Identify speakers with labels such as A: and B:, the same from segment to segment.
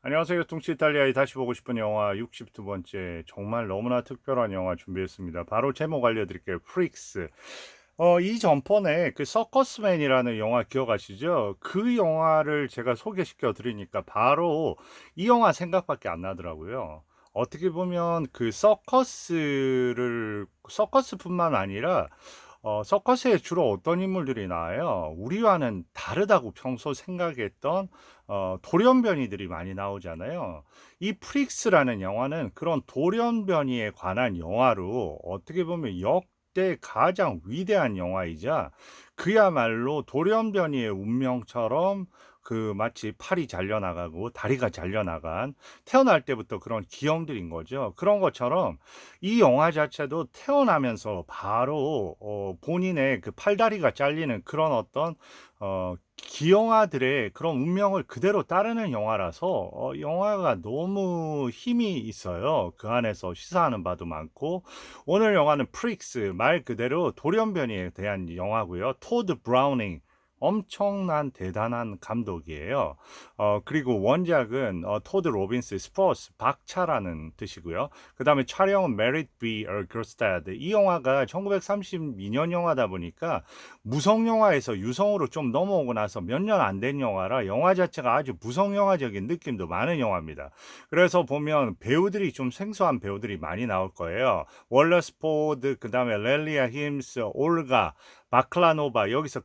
A: 안녕하세요. 뚱치 이탈리아의 다시 보고 싶은 영화 62번째 정말 너무나 특별한 영화 준비했습니다. 바로 제목 알려드릴게요. 프릭스. 이 전번에 그 서커스맨이라는 영화 기억하시죠? 그 영화를 제가 소개시켜 드리니까 바로 이 영화 생각밖에 안 나더라고요. 어떻게 보면 그 서커스뿐만 아니라 서커스에 주로 어떤 인물들이 나와요? 우리와는 다르다고 평소 생각했던 돌연변이들이 많이 나오잖아요. 이 프릭스라는 영화는 그런 돌연변이에 관한 영화로 어떻게 보면 역대 가장 위대한 영화이자 그야말로 돌연변이의 운명처럼 그 마치 팔이 잘려나가고 다리가 잘려나간 태어날 때부터 그런 기형들인 거죠. 그런 것처럼 이 영화 자체도 태어나면서 바로 본인의 그 팔다리가 잘리는 그런 어떤 기형아들의 그런 운명을 그대로 따르는 영화라서 영화가 너무 힘이 있어요. 그 안에서 시사하는 바도 많고 오늘 영화는 프릭스 말 그대로 돌연변이에 대한 영화고요. 토드 브라우닝 엄청난 대단한 감독이에요. 그리고 원작은 토드 로빈스 스포츠 박차라는 뜻이고요. 그 다음에 촬영은 메릿 B. 얼거스타드. 이 영화가 1932년 영화다 보니까 무성 영화에서 유성으로 좀 넘어오고 나서 몇 년 안 된 영화라 영화 자체가 아주 무성 영화적인 느낌도 많은 영화입니다. 그래서 보면 배우들이 좀 생소한 배우들이 많이 나올 거예요. 월러스 포드, 그 다음에 렐리아 힘스, 올가, 바클라노바, 여기서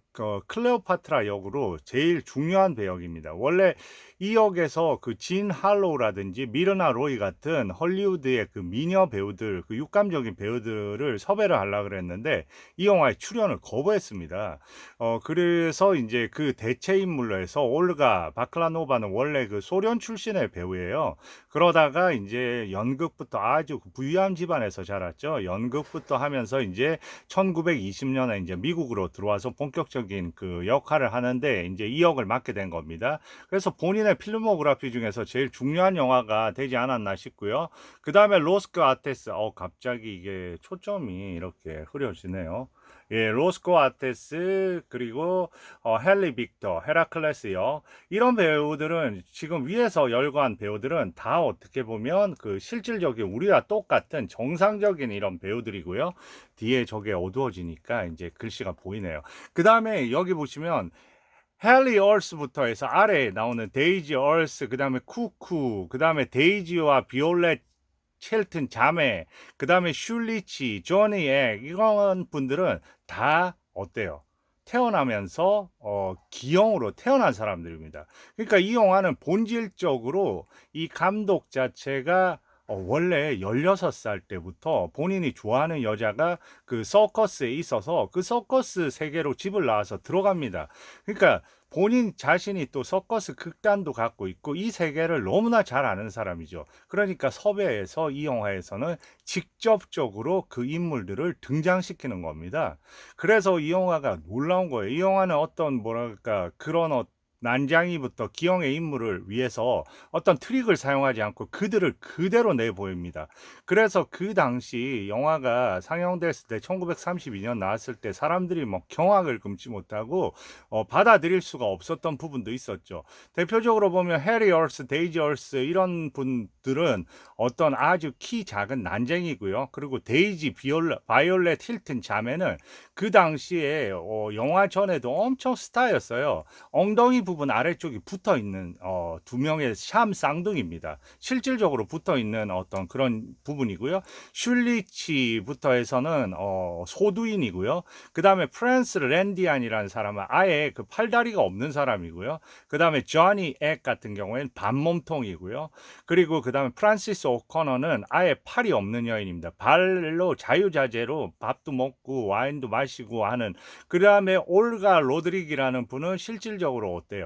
A: 클레오파트라 역으로 제일 중요한 배역입니다. 원래 이 역에서 그 진 할로우라든지 미르나 로이 같은 헐리우드의 그 미녀 배우들, 그 육감적인 배우들을 섭외를 하려고 그랬는데 이 영화에 출연을 거부했습니다. 그래서 이제 그 대체 인물로 해서 올가 바클라노바는 원래 그 소련 출신의 배우예요. 그러다가 이제 연극부터 아주 부유한 집안에서 자랐죠. 연극부터 하면서 이제 1920년에 이제 미국으로 들어와서 본격적인 그 역할을 하는데 이제 이 역을 맡게 된 겁니다. 그래서 본인의 필모그래피 중에서 제일 중요한 영화가 되지 않았나 싶고요. 그 다음에 로스크 아테스, 갑자기 이게 초점이 이렇게 흐려지네요. 예, 로스코 아테스 그리고 헨리 빅터, 헤라클레스요. 이런 배우들은 지금 위에서 열거한 배우들은 다 어떻게 보면 그 실질적인 우리와 똑같은 정상적인 이런 배우들이고요. 뒤에 저게 어두워지니까 이제 글씨가 보이네요. 그 다음에 여기 보시면 헨리 얼스부터 해서 아래에 나오는 데이지 얼스, 그 다음에 쿠쿠, 그 다음에 데이지와 비올렛 첼튼 자매, 그 다음에 슐리치, 조니 액 이런 분들은 다 어때요? 태어나면서 기형으로 태어난 사람들입니다. 그러니까 이 영화는 본질적으로 이 감독 자체가 원래 16살 때부터 본인이 좋아하는 여자가 그 서커스에 있어서 그 서커스 세계로 집을 나와서 들어갑니다. 그러니까 본인 자신이 또 서커스 극단도 갖고 있고 이 세계를 너무나 잘 아는 사람이죠. 그러니까 섭외해서 이 영화에서는 직접적으로 그 인물들을 등장시키는 겁니다. 그래서 이 영화가 놀라운 거예요. 이 영화는 어떤 뭐랄까 그런 난장이부터 기형의 인물을 위해서 어떤 트릭을 사용하지 않고 그들을 그대로 내보입니다. 그래서 그 당시 영화가 상영됐을 때 1932년 나왔을 때 사람들이 뭐 경악을 금치 못하고 받아들일 수가 없었던 부분도 있었죠. 대표적으로 보면 해리 얼스, 데이지 얼스 이런 분들은 어떤 아주 키 작은 난쟁이고요. 그리고 데이지 바이올렛 힐튼 자매는 그 당시에 영화 전에도 엄청 스타였어요. 엉덩이 부분 아래쪽이 붙어 있는 두 명의 샴 쌍둥이입니다. 실질적으로 붙어 있는 어떤 그런 부분이고요. 슐리치부터 해서는 소두인이고요. 그 다음에 프랜스 랜디안이라는 사람은 아예 그 팔다리가 없는 사람이고요. 그 다음에 조니 액 같은 경우에는 반몸통이고요. 그리고 그 다음에 프란시스 오커너는 아예 팔이 없는 여인입니다. 발로 자유자재로 밥도 먹고 와인도 마시고 하는. 그 다음에 올가 로드릭이라는 분은 실질적으로 어때요?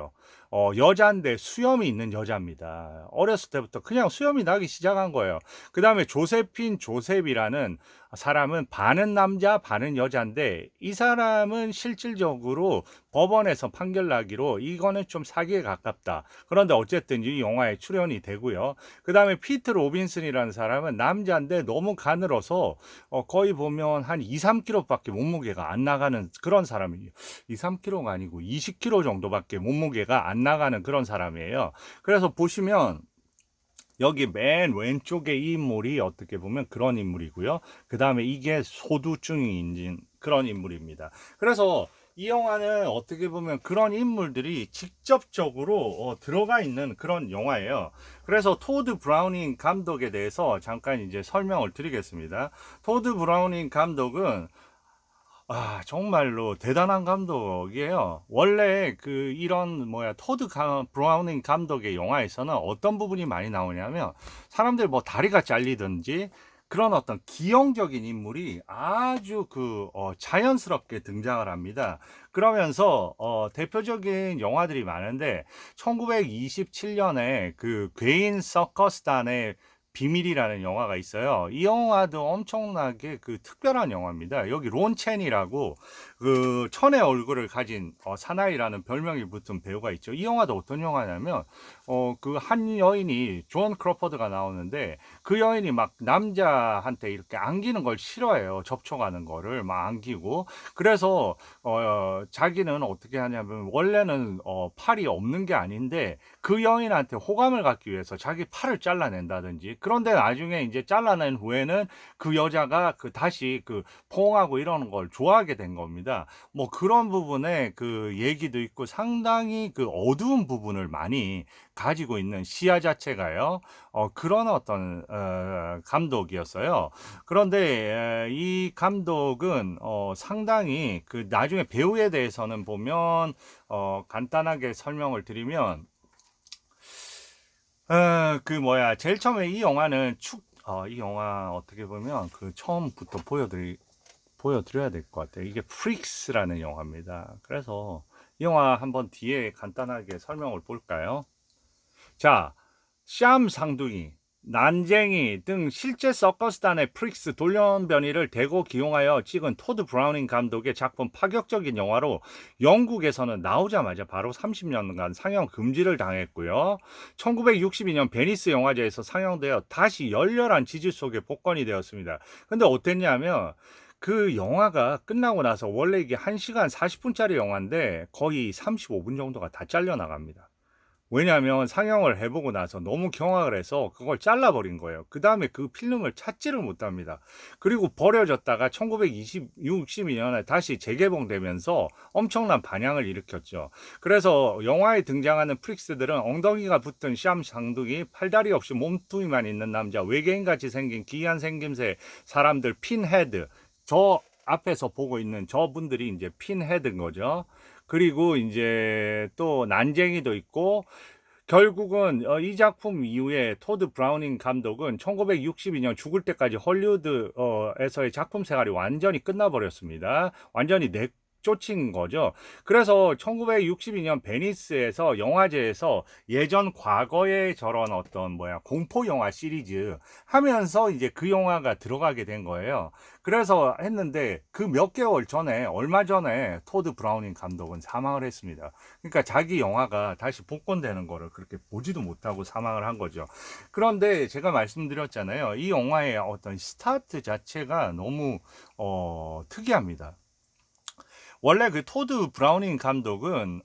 A: 여자인데 수염이 있는 여자입니다. 어렸을 때부터 그냥 수염이 나기 시작한 거예요. 그 다음에 조세핀 조셉이라는 사람은 반은 남자 반은 여자인데 이 사람은 실질적으로 법원에서 판결 나기로 이거는 좀 사기에 가깝다. 그런데 어쨌든 이 영화에 출연이 되고요. 그 다음에 피트 로빈슨이라는 사람은 남자인데 너무 가늘어서 거의 보면 한 2, 3kg밖에 몸무게가 안 나가는 그런 사람이에요. 2, 3kg가 아니고 20kg 정도밖에 몸무게가 안 나가는 그런 사람이에요. 그래서 보시면 여기 맨 왼쪽에 이 인물이 어떻게 보면 그런 인물이고요. 그 다음에 이게 소두증이 인진 그런 인물입니다. 그래서 이 영화는 어떻게 보면 그런 인물들이 직접적으로 들어가 있는 그런 영화예요. 그래서 토드 브라우닝 감독에 대해서 잠깐 이제 설명을 드리겠습니다. 토드 브라우닝 감독은 정말로 대단한 감독이에요. 원래 이런 브라우닝 감독의 영화에서는 어떤 부분이 많이 나오냐면 사람들 뭐 다리가 잘리든지 그런 어떤 기형적인 인물이 아주 자연스럽게 등장을 합니다. 그러면서 대표적인 영화들이 많은데 1927년에 그 괴인 서커스단의 비밀이라는 영화가 있어요. 이 영화도 엄청나게 특별한 영화입니다. 여기 론 첸이라고 천의 얼굴을 가진 사나이라는 별명이 붙은 배우가 있죠. 이 영화도 어떤 영화냐면 한 여인이 존 크로포드가 나오는데 그 여인이 막 남자한테 이렇게 안기는 걸 싫어해요. 접촉하는 거를 막 안기고. 그래서 자기는 어떻게 하냐면 원래는 팔이 없는 게 아닌데 그 여인한테 호감을 갖기 위해서 자기 팔을 잘라낸다든지. 그런데 나중에 이제 잘라낸 후에는 그 여자가 다시 포옹하고 이러는 걸 좋아하게 된 겁니다. 뭐 그런 부분에 얘기도 있고 상당히 어두운 부분을 많이 가지고 있는 시야 자체가요. 그런 어떤 감독이었어요. 그런데 이 감독은 상당히 나중에 배우에 대해서는 보면 간단하게 설명을 드리면 제일 처음에 이 영화는 이 영화 어떻게 보면 처음부터 보여드려야 될 것 같아요. 이게 프릭스라는 영화입니다. 그래서 이 영화 한번 뒤에 간단하게 설명을 볼까요? 자, 샴 상둥이, 난쟁이 등 실제 서커스단의 프릭스 돌연변이를 대거 기용하여 찍은 토드 브라우닝 감독의 작품 파격적인 영화로 영국에서는 나오자마자 바로 30년간 상영 금지를 당했고요. 1962년 베니스 영화제에서 상영되어 다시 열렬한 지지 속에 복권이 되었습니다. 근데 어땠냐면 그 영화가 끝나고 나서 원래 이게 1시간 40분짜리 영화인데 거의 35분 정도가 다 잘려나갑니다. 왜냐하면 상영을 해보고 나서 너무 경악을 해서 그걸 잘라버린 거예요. 그 다음에 그 필름을 찾지를 못합니다. 그리고 버려졌다가 1962년에 다시 재개봉되면서 엄청난 반향을 일으켰죠. 그래서 영화에 등장하는 프릭스들은 엉덩이가 붙은 샴 상둥이, 팔다리 없이 몸뚱이만 있는 남자, 외계인같이 생긴 기이한 생김새 사람들, 핀헤드. 저 앞에서 보고 있는 저분들이 이제 핀헤드인 거죠. 그리고 이제 또 난쟁이도 있고 결국은 이 작품 이후에 토드 브라우닝 감독은 1962년 죽을 때까지 헐리우드에서의 작품 생활이 완전히 끝나버렸습니다. 완전히 내쫓인 거죠. 그래서 1962년 베니스에서 영화제에서 예전 과거의 저런 어떤 공포 영화 시리즈 하면서 이제 그 영화가 들어가게 된 거예요. 그래서 했는데 그 몇 개월 전에 얼마 전에 토드 브라우닝 감독은 사망을 했습니다. 그러니까 자기 영화가 다시 복권되는 거를 그렇게 보지도 못하고 사망을 한 거죠. 그런데 제가 말씀드렸잖아요. 이 영화의 어떤 스타트 자체가 너무 특이합니다. 원래 토드 브라우닝 감독은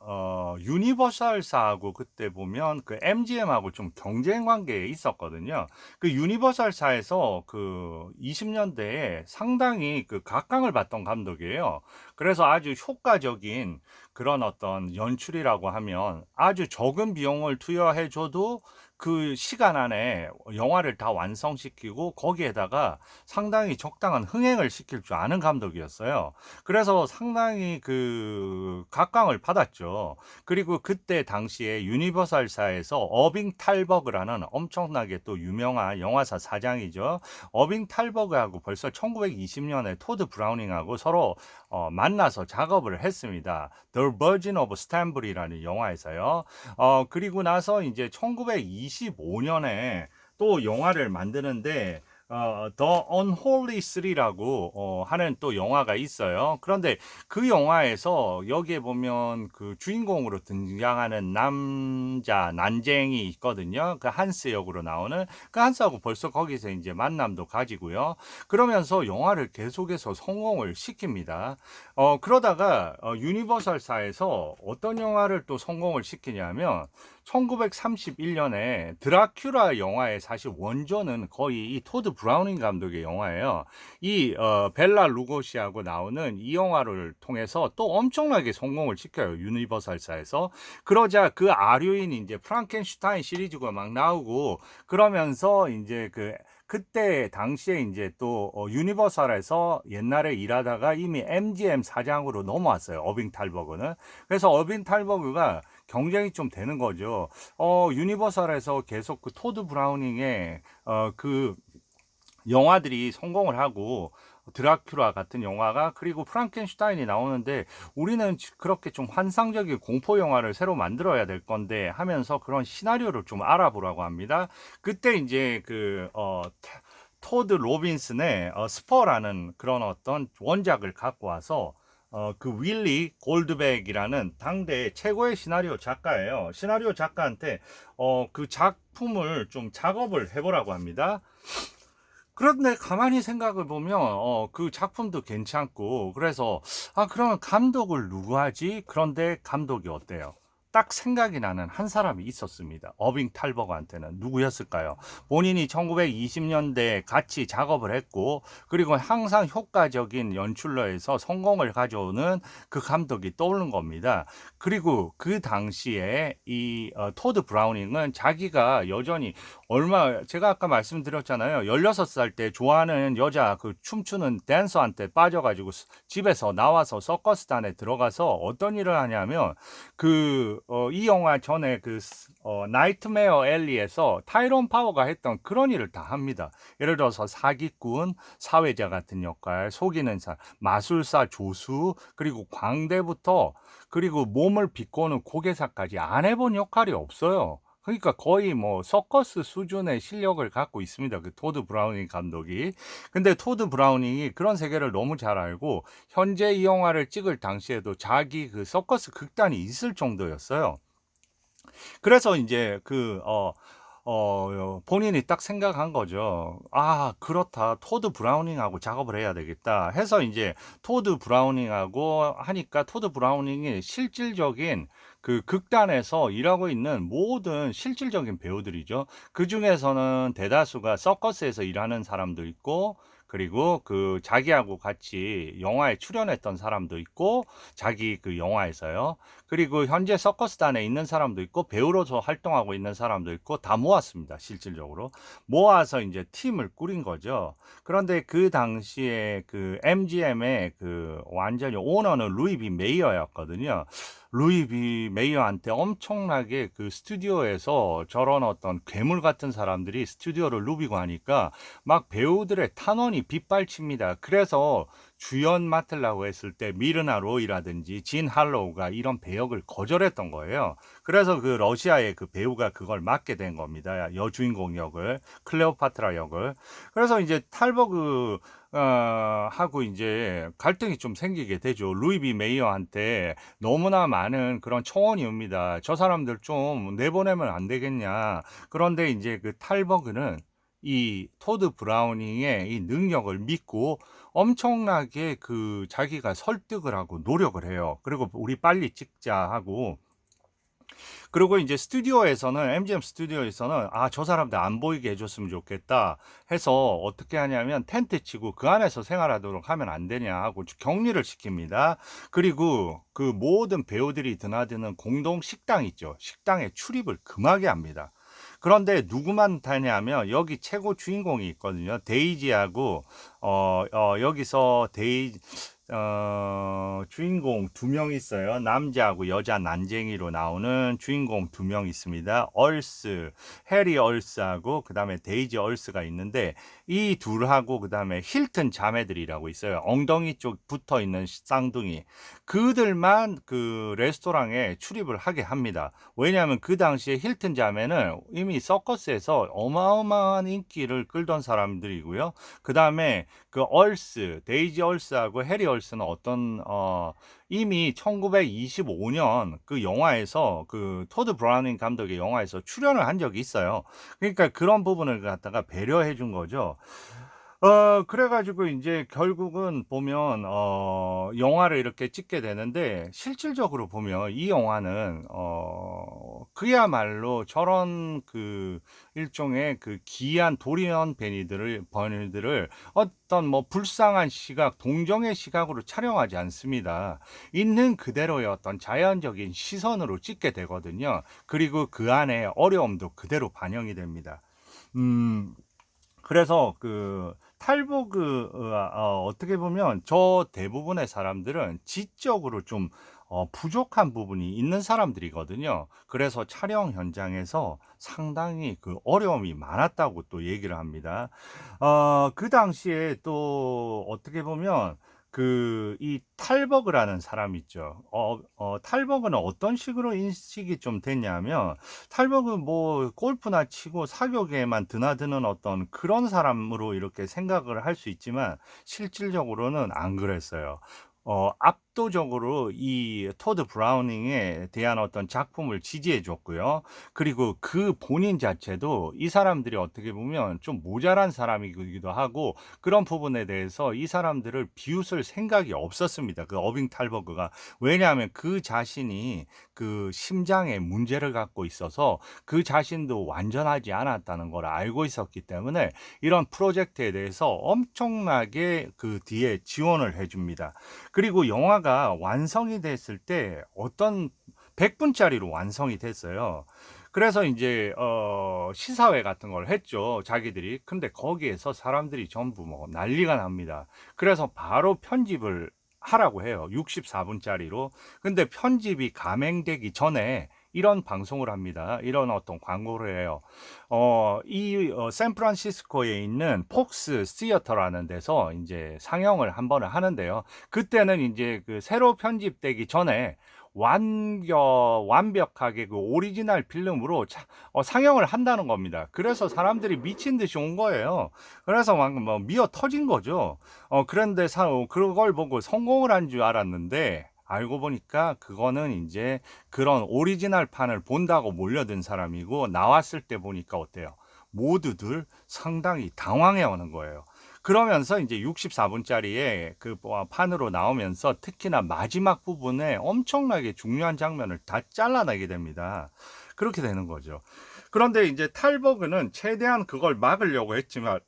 A: 유니버설사하고 그때 보면 MGM하고 좀 경쟁 관계에 있었거든요. 유니버설사에서 20년대에 상당히 각광을 받던 감독이에요. 그래서 아주 효과적인 그런 어떤 연출이라고 하면 아주 적은 비용을 투여해줘도 그 시간 안에 영화를 다 완성시키고 거기에다가 상당히 적당한 흥행을 시킬 줄 아는 감독이었어요. 그래서 상당히 각광을 받았죠. 그리고 그때 당시에 유니버설사에서 어빙 탈버그라는 엄청나게 또 유명한 영화사 사장이죠. 어빙 탈버그하고 벌써 1920년에 토드 브라우닝하고 서로 만나서 작업을 했습니다. The Virgin of Stambury라는 영화에서요. 그리고 나서 이제 1925년에 또 영화를 만드는데 The Unholy 3라고 하는 또 영화가 있어요. 그런데 그 영화에서 여기에 보면 그 주인공으로 등장하는 남자 난쟁이 있거든요. 그 한스 역으로 나오는 그 한스하고 벌써 거기서 이제 만남도 가지고요. 그러면서 영화를 계속해서 성공을 시킵니다. 그러다가 유니버설사에서 어떤 영화를 또 성공을 시키냐면 1931년에 드라큘라 영화의 사실 원조는 거의 이 토드 브라우닝 감독의 영화예요. 이 벨라 루고시하고 나오는 이 영화를 통해서 또 엄청나게 성공을 시켜요. 유니버설사에서. 그러자 그 아류인 이제 프랑켄슈타인 시리즈가 막 나오고 그러면서 이제 그때 당시에 이제 또 유니버설에서 옛날에 일하다가 이미 MGM 사장으로 넘어왔어요. 어빙 탈버그는. 그래서 어빙 탈버그가 경쟁이 좀 되는 거죠. 유니버설에서 계속 그 토드 브라우닝의 그 영화들이 성공을 하고 드라큘라 같은 영화가 그리고 프랑켄슈타인이 나오는데 우리는 그렇게 좀 환상적인 공포 영화를 새로 만들어야 될 건데 하면서 그런 시나리오를 좀 알아보라고 합니다. 그때 이제 토드 로빈슨의 스퍼라는 그런 어떤 원작을 갖고 와서 그 윌리 골드백이라는 당대 최고의 시나리오 작가예요. 시나리오 작가한테 그 작품을 좀 작업을 해보라고 합니다. 그런데 가만히 생각을 보면 그 작품도 괜찮고 그래서 그러면 감독을 누구 하지? 그런데 감독이 어때요? 딱 생각이 나는 한 사람이 있었습니다. 어빙 탈버그한테는 누구였을까요? 본인이 1920년대에 같이 작업을 했고 그리고 항상 효과적인 연출로 해서 성공을 가져오는 그 감독이 떠오른 겁니다. 그리고 그 당시에 이 토드 브라우닝은 자기가 여전히 제가 아까 말씀드렸잖아요. 16살 때 좋아하는 여자 그 춤추는 댄서한테 빠져가지고 집에서 나와서 서커스단에 들어가서 어떤 일을 하냐면 이 영화 전에 나이트메어 앨리에서 타이론 파워가 했던 그런 일을 다 합니다. 예를 들어서 사기꾼, 사회자 같은 역할, 속이는 마술사 조수, 그리고 광대부터 그리고 몸을 비꼬는 고개사까지 안 해본 역할이 없어요. 그러니까 거의 뭐 서커스 수준의 실력을 갖고 있습니다. 그 토드 브라우닝 감독이. 근데 토드 브라우닝이 그런 세계를 너무 잘 알고 현재 이 영화를 찍을 당시에도 자기 그 서커스 극단이 있을 정도였어요. 그래서 이제 본인이 딱 생각한 거죠. 그렇다. 토드 브라우닝하고 작업을 해야 되겠다. 해서 이제 토드 브라우닝하고 하니까 토드 브라우닝이 실질적인 그 극단에서 일하고 있는 모든 실질적인 배우들이죠. 그 중에서는 대다수가 서커스에서 일하는 사람도 있고, 그리고 자기하고 같이 영화에 출연했던 사람도 있고, 자기 그 영화에서요. 그리고 현재 서커스단에 있는 사람도 있고 배우로서 활동하고 있는 사람도 있고 다 모았습니다. 실질적으로 모아서 이제 팀을 꾸린 거죠. 그런데 그 당시에 그 MGM의 그 완전히 오너는 루이비 메이어였거든요. 루이비 메이어한테 엄청나게 그 스튜디오에서 저런 어떤 괴물 같은 사람들이 스튜디오를 누비고 하니까 막 배우들의 탄원이 빗발칩니다. 그래서 주연 맡으려고 했을 때 미르나 로이라든지 진 할로우가 이런 배역을 거절했던 거예요. 그래서 그 러시아의 그 배우가 그걸 맡게 된 겁니다. 여주인공 역을, 클레오파트라 역을. 그래서 이제 탈버그 하고 이제 갈등이 좀 생기게 되죠. 루이비 메이어한테 너무나 많은 그런 청원이 옵니다. 저 사람들 좀 내보내면 안 되겠냐. 그런데 이제 그 탈버그는 이 토드 브라우닝의 이 능력을 믿고 엄청나게 자기가 설득을 하고 노력을 해요. 그리고 우리 빨리 찍자 하고 그리고 이제 스튜디오에서는 MGM 스튜디오에서는 저 사람들 안 보이게 해줬으면 좋겠다 해서 어떻게 하냐면 텐트 치고 그 안에서 생활하도록 하면 안 되냐 하고 격리를 시킵니다. 그리고 그 모든 배우들이 드나드는 공동 식당 있죠. 식당에 출입을 금하게 합니다. 그런데 누구만 타냐면 여기 최고 주인공이 있거든요. 데이지하고 여기서 주인공 두 명 있어요. 남자하고 여자 난쟁이로 나오는 주인공 두 명 있습니다. 얼스, 해리 얼스하고 그 다음에 데이지 얼스가 있는데 이 둘하고 그 다음에 힐튼 자매들이라고 있어요. 엉덩이 쪽 붙어 있는 쌍둥이. 그들만 그 레스토랑에 출입을 하게 합니다. 왜냐하면 그 당시에 힐튼 자매는 이미 서커스에서 어마어마한 인기를 끌던 사람들이고요. 그 다음에 그 얼스, 데이지 얼스하고 해리 얼스는 이미 1925년 그 영화에서 그 토드 브라우닝 감독의 영화에서 출연을 한 적이 있어요. 그러니까 그런 부분을 갖다가 배려해 준 거죠. 그래가지고 이제 결국은 보면 영화를 이렇게 찍게 되는데 실질적으로 보면 이 영화는 그야말로 저런 그 일종의 그 기이한 돌연 버니들을 어떤 뭐 불쌍한 시각, 동정의 시각으로 촬영하지 않습니다. 있는 그대로의 어떤 자연적인 시선으로 찍게 되거든요. 그리고 그 안에 어려움도 그대로 반영이 됩니다. 음, 그래서 그 탈보그 어떻게 보면 저 대부분의 사람들은 지적으로 좀 부족한 부분이 있는 사람들이거든요. 그래서 촬영 현장에서 상당히 그 어려움이 많았다고 또 얘기를 합니다. 그 당시에 또 어떻게 보면 그 이 탈버그라는 사람 있죠. 탈버그는 어떤 식으로 인식이 좀 됐냐면 탈버그 뭐 골프나 치고 사교계에만 드나드는 어떤 그런 사람으로 이렇게 생각을 할 수 있지만 실질적으로는 안 그랬어요. 압도적으로 이 토드 브라우닝에 대한 어떤 작품을 지지해 줬고요. 그리고 그 본인 자체도 이 사람들이 어떻게 보면 좀 모자란 사람이기도 하고 그런 부분에 대해서 이 사람들을 비웃을 생각이 없었습니다. 그 어빙 탈버그가. 왜냐하면 그 자신이 그 심장에 문제를 갖고 있어서 그 자신도 완전하지 않았다는 걸 알고 있었기 때문에 이런 프로젝트에 대해서 엄청나게 그 뒤에 지원을 해줍니다. 그리고 영화가 완성이 됐을 때 어떤 100분짜리로 완성이 됐어요. 그래서 이제 시사회 같은 걸 했죠. 자기들이. 근데 거기에서 사람들이 전부 뭐 난리가 납니다. 그래서 바로 편집을 하라고 해요. 64분짜리로. 근데 편집이 감행되기 전에 이런 방송을 합니다. 이런 어떤 광고를 해요. 샌프란시스코에 있는 폭스 시어터라는 데서 이제 상영을 한 번을 하는데요. 그때는 이제 그 새로 편집되기 전에 완벽하게 그 오리지널 필름으로 상영을 한다는 겁니다. 그래서 사람들이 미친 듯이 온 거예요. 그래서 막 뭐 미어 터진 거죠. 그런데 그걸 보고 성공을 한 줄 알았는데 알고 보니까 그거는 이제 그런 오리지널 판을 본다고 몰려든 사람이고 나왔을 때 보니까 어때요? 모두들 상당히 당황해 오는 거예요. 그러면서 이제 64분짜리의 그 판으로 나오면서 특히나 마지막 부분에 엄청나게 중요한 장면을 다 잘라내게 됩니다. 그렇게 되는 거죠. 그런데 이제 탈버그는 최대한 그걸 막으려고 했지만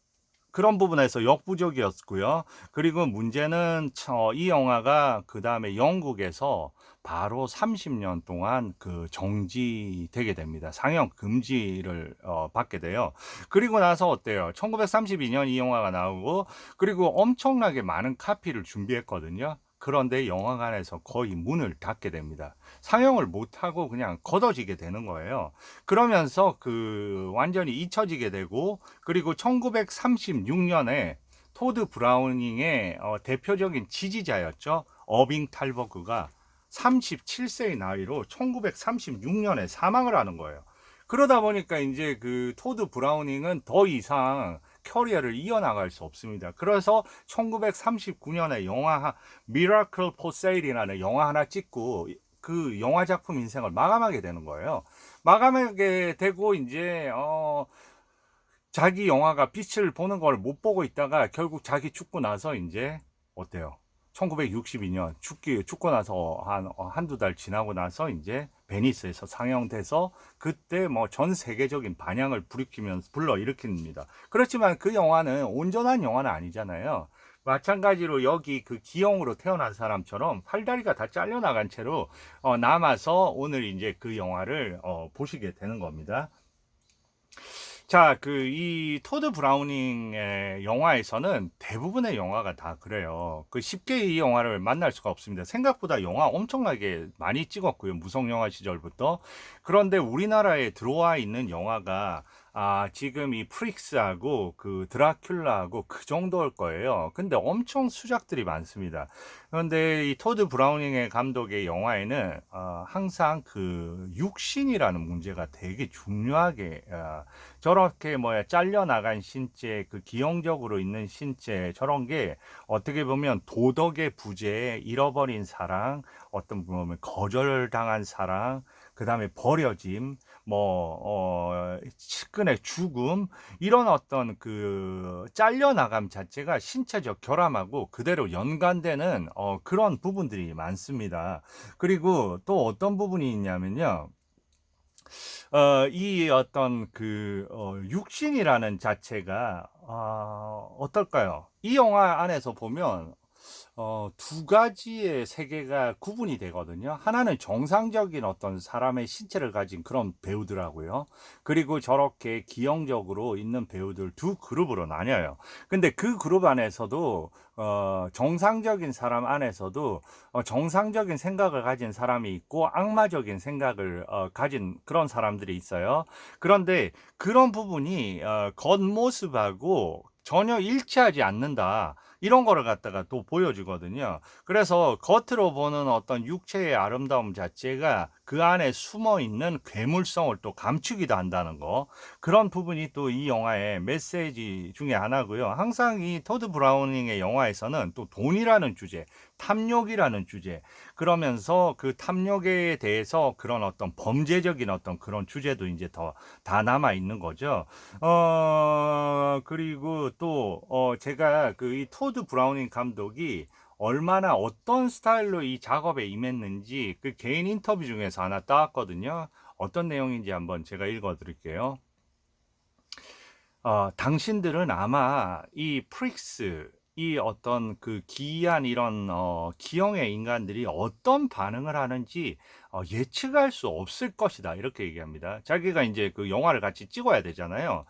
A: 그런 부분에서 역부족이었고요. 그리고 문제는 이 영화가 그 다음에 영국에서 바로 30년 동안 그 정지되게 됩니다. 상영 금지를 받게 돼요. 그리고 나서 어때요? 1932년 이 영화가 나오고 그리고 엄청나게 많은 카피를 준비했거든요. 그런데 영화관에서 거의 문을 닫게 됩니다. 상영을 못하고 그냥 걷어지게 되는 거예요. 그러면서 그 완전히 잊혀지게 되고 그리고 1936년에 토드 브라우닝의 대표적인 지지자였죠. 어빙 탈버그가 37세의 나이로 1936년에 사망을 하는 거예요. 그러다 보니까 이제 그 토드 브라우닝은 더 이상 커리어를 이어나갈 수 없습니다. 그래서 1939년에 영화 미라클 포세일이라는 영화 하나 찍고 그 영화 작품 인생을 마감하게 되는 거예요. 마감하게 되고 이제 자기 영화가 빛을 보는 걸 못 보고 있다가 결국 자기 죽고 나서 이제 어때요? 1962년 죽고 나서 한두 달 지나고 나서 이제 베니스에서 상영돼서 그때 뭐 전 세계적인 반향을 불러일으킵니다. 그렇지만 그 영화는 온전한 영화는 아니잖아요. 마찬가지로 여기 그 기형으로 태어난 사람처럼 팔다리가 다 잘려나간 채로 남아서 오늘 이제 그 영화를 보시게 되는 겁니다. 자, 이 토드 브라우닝의 영화에서는 대부분의 영화가 다 그래요. 쉽게 이 영화를 만날 수가 없습니다. 생각보다 영화 엄청나게 많이 찍었고요. 무성 영화 시절부터. 그런데 우리나라에 들어와 있는 영화가 지금 이 프릭스하고 드라큘라하고 그 정도일 거예요. 근데 엄청 수작들이 많습니다. 그런데 이 토드 브라우닝의 감독의 영화에는 항상 육신이라는 문제가 되게 중요하게 저렇게 잘려나간 신체, 기형적으로 있는 신체, 저런 게 어떻게 보면 도덕의 부재에 잃어버린 사랑, 어떤 보면 거절당한 사랑, 그 다음에 버려짐, 측근의 죽음, 이런 어떤 잘려나감 자체가 신체적 결함하고 그대로 연관되는 그런 부분들이 많습니다. 그리고 또 어떤 부분이 있냐면요. 이 어떤 육신이라는 자체가 어떨까요? 이 영화 안에서 보면 두 가지의 세계가 구분이 되거든요. 하나는 정상적인 어떤 사람의 신체를 가진 그런 배우들하고요. 그리고 저렇게 기형적으로 있는 배우들 두 그룹으로 나뉘어요. 근데 그 그룹 안에서도 정상적인 사람 안에서도 정상적인 생각을 가진 사람이 있고 악마적인 생각을 가진 그런 사람들이 있어요. 그런데 그런 부분이 겉모습하고 전혀 일치하지 않는다. 이런 거를 갖다가 또 보여주거든요. 그래서 겉으로 보는 어떤 육체의 아름다움 자체가 그 안에 숨어 있는 괴물성을 또 감추기도 한다는 거. 그런 부분이 또 이 영화의 메시지 중에 하나고요. 항상 이 토드 브라우닝의 영화에서는 또 돈이라는 주제, 탐욕이라는 주제, 그러면서 그 탐욕에 대해서 그런 어떤 범죄적인 어떤 그런 주제도 이제 더 다 남아 있는 거죠. 그리고 또 제가 이 토드 브라우닝 감독이 얼마나 어떤 스타일로 이 작업에 임했는지 개인 인터뷰 중에서 하나 따왔거든요. 어떤 내용인지 한번 제가 읽어 드릴게요. 당신들은 아마 이 프릭스, 이 어떤 기이한 이런 기형의 인간들이 어떤 반응을 하는지 예측할 수 없을 것이다. 이렇게 얘기합니다. 자기가 이제 그 영화를 같이 찍어야 되잖아요.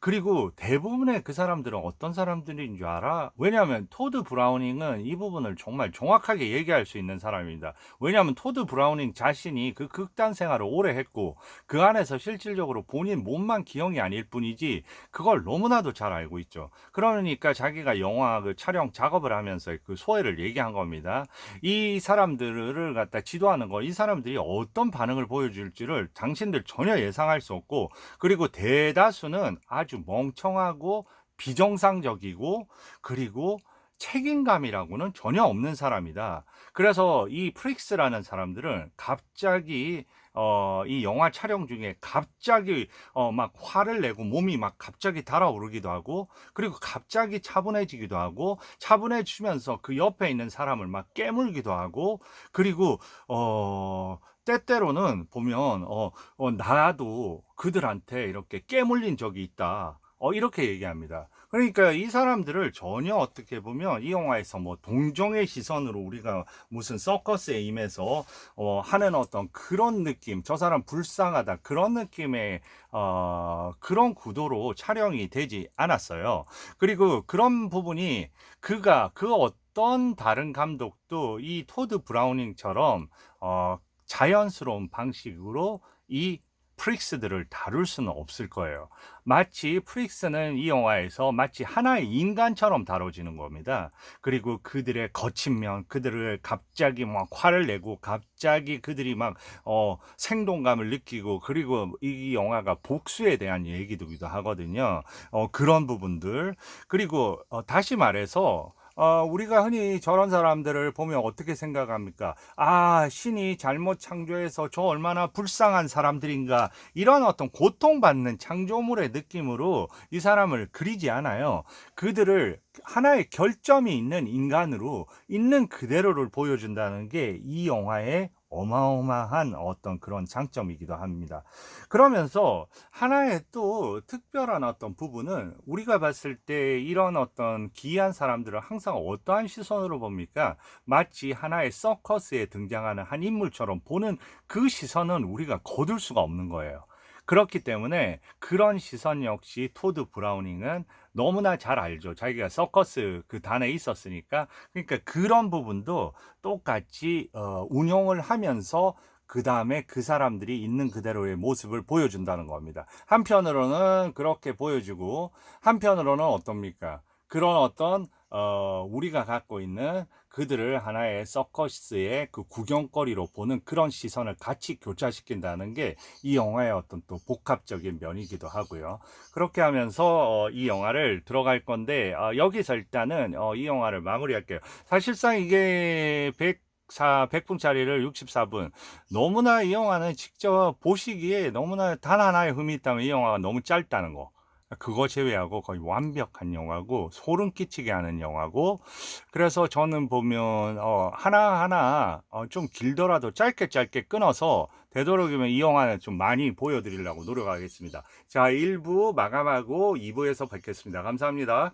A: 그리고 대부분의 그 사람들은 어떤 사람들인 줄 알아? 왜냐하면 토드 브라우닝은 이 부분을 정말 정확하게 얘기할 수 있는 사람입니다. 왜냐하면 토드 브라우닝 자신이 그 극단 생활을 오래 했고 그 안에서 실질적으로 본인 몸만 기형이 아닐 뿐이지 그걸 너무나도 잘 알고 있죠. 그러니까 자기가 영화 촬영 작업을 하면서 소회를 얘기한 겁니다. 이 사람들을 갖다 지도하는 거, 이 사람들이 어떤 반응을 보여줄지를 당신들 전혀 예상할 수 없고, 그리고 대다수는 아주 멍청하고 비정상적이고, 그리고 책임감이라고는 전혀 없는 사람이다. 그래서 이 프릭스라는 사람들은 갑자기 이 영화 촬영 중에 갑자기 막 화를 내고 몸이 막 갑자기 달아오르기도 하고, 그리고 갑자기 차분해지기도 하고, 차분해지면서 그 옆에 있는 사람을 막 깨물기도 하고, 그리고 때때로는 보면 나도 그들한테 이렇게 깨물린 적이 있다. 이렇게 얘기합니다. 그러니까 이 사람들을 전혀 어떻게 보면 이 영화에서 동정의 시선으로 우리가 무슨 서커스에 임해서 하는 어떤 그런 느낌, 저 사람 불쌍하다, 그런 느낌의 그런 구도로 촬영이 되지 않았어요. 그리고 그런 부분이 그 어떤 다른 감독도 이 토드 브라우닝처럼 자연스러운 방식으로 이 프릭스들을 다룰 수는 없을 거예요. 마치 프릭스는 이 영화에서 마치 하나의 인간처럼 다뤄지는 겁니다. 그리고 그들의 거친 면, 그들을 갑자기 막 화를 내고 갑자기 그들이 막 생동감을 느끼고, 그리고 이 영화가 복수에 대한 얘기도 하거든요. 그런 부분들. 그리고 다시 말해서 우리가 흔히 저런 사람들을 보면 어떻게 생각합니까? 신이 잘못 창조해서 저 얼마나 불쌍한 사람들인가. 이런 어떤 고통받는 창조물의 느낌으로 이 사람을 그리지 않아요. 그들을 하나의 결점이 있는 인간으로 있는 그대로를 보여준다는 게 이 영화의 어마어마한 어떤 그런 장점이기도 합니다. 그러면서 하나의 또 특별한 어떤 부분은 우리가 봤을 때 이런 어떤 기이한 사람들을 항상 어떠한 시선으로 봅니까? 마치 하나의 서커스에 등장하는 한 인물처럼 보는 그 시선은 우리가 거둘 수가 없는 거예요. 그렇기 때문에 그런 시선 역시 토드 브라우닝은 너무나 잘 알죠. 자기가 서커스 그 단에 있었으니까. 그러니까 그런 부분도 똑같이 운용을 하면서 그다음에 그 사람들이 있는 그대로의 모습을 보여준다는 겁니다. 한편으로는 그렇게 보여주고 한편으로는 어떻습니까? 그런 어떤 우리가 갖고 있는 그들을 하나의 서커스의 그 구경거리로 보는 그런 시선을 같이 교차시킨다는 게 이 영화의 어떤 또 복합적인 면이기도 하고요. 그렇게 하면서 이 영화를 들어갈 건데 여기서 일단은 이 영화를 마무리할게요. 사실상 이게 100분짜리를 64분. 너무나 이 영화는 직접 보시기에 너무나 단 하나의 흠이 있다면 이 영화가 너무 짧다는 거. 그거 제외하고 거의 완벽한 영화고 소름 끼치게 하는 영화고, 그래서 저는 보면 하나하나 좀 길더라도 짧게 짧게 끊어서 되도록이면 이 영화는 좀 많이 보여드리려고 노력하겠습니다. 자, 1부 마감하고 2부에서 뵙겠습니다. 감사합니다.